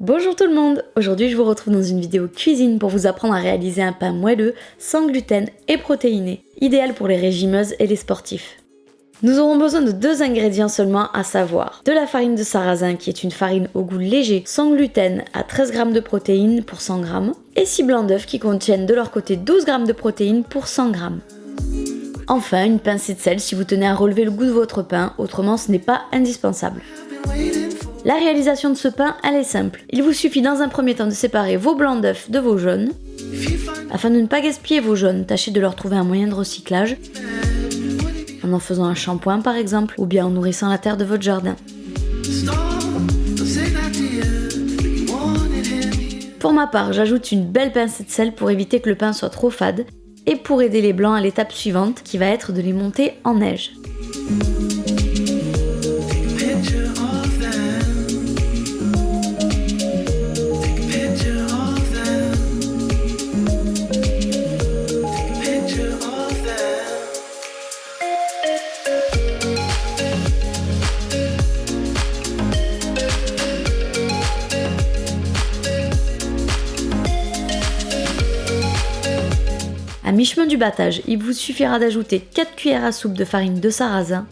Bonjour tout le monde! Aujourd'hui je vous retrouve dans une vidéo cuisine pour vous apprendre à réaliser un pain moelleux, sans gluten et protéiné, idéal pour les régimeuses et les sportifs. Nous aurons besoin de 2 ingrédients seulement, à savoir de la farine de sarrasin qui est une farine au goût léger, sans gluten, à 13 g de protéines pour 100 g, et 6 blancs d'œufs qui contiennent de leur côté 12 g de protéines pour 100 g. Enfin, une pincée de sel si vous tenez à relever le goût de votre pain, autrement ce n'est pas indispensable. La réalisation de ce pain, elle est simple. Il vous suffit dans un premier temps de séparer vos blancs d'œufs de vos jaunes. Afin de ne pas gaspiller vos jaunes, tâchez de leur trouver un moyen de recyclage, en faisant un shampoing par exemple, ou bien en nourrissant la terre de votre jardin. Pour ma part, j'ajoute une belle pincée de sel pour éviter que le pain soit trop fade, et pour aider les blancs à l'étape suivante, qui va être de les monter en neige. À mi-chemin du battage, il vous suffira d'ajouter 4 cuillères à soupe de farine de sarrasin,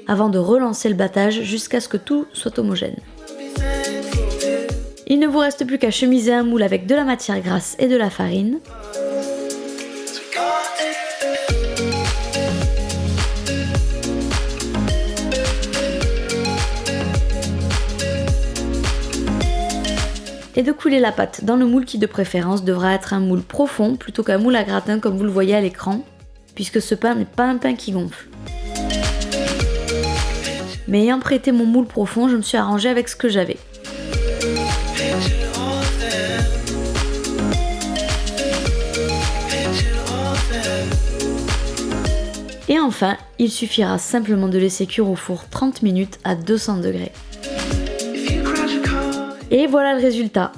avant de relancer le battage jusqu'à ce que tout soit homogène. Il ne vous reste plus qu'à chemiser un moule avec de la matière grasse et de la farine. Et de couler la pâte dans le moule qui de préférence devra être un moule profond plutôt qu'un moule à gratin comme vous le voyez à l'écran, puisque ce pain n'est pas un pain qui gonfle. Mais ayant prêté mon moule profond, je me suis arrangée avec ce que j'avais. Et enfin, il suffira simplement de laisser cuire au four 30 minutes à 200 degrés. Et voilà le résultat.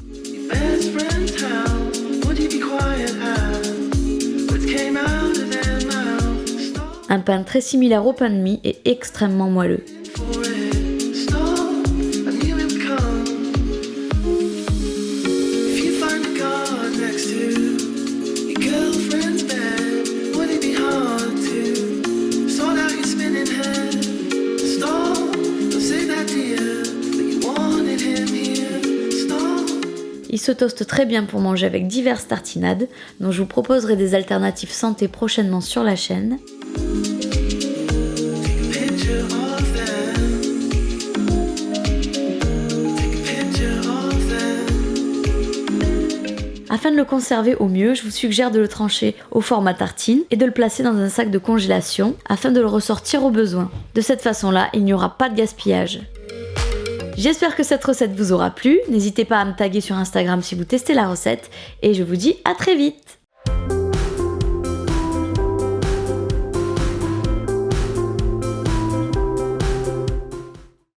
Un pain très similaire au pain de mie et extrêmement moelleux. Il se toaste très bien pour manger avec diverses tartinades, dont je vous proposerai des alternatives santé prochainement sur la chaîne. Afin de le conserver au mieux, je vous suggère de le trancher au format tartine et de le placer dans un sac de congélation afin de le ressortir au besoin. De cette façon-là, il n'y aura pas de gaspillage. J'espère que cette recette vous aura plu, n'hésitez pas à me taguer sur Instagram si vous testez la recette et je vous dis à très vite!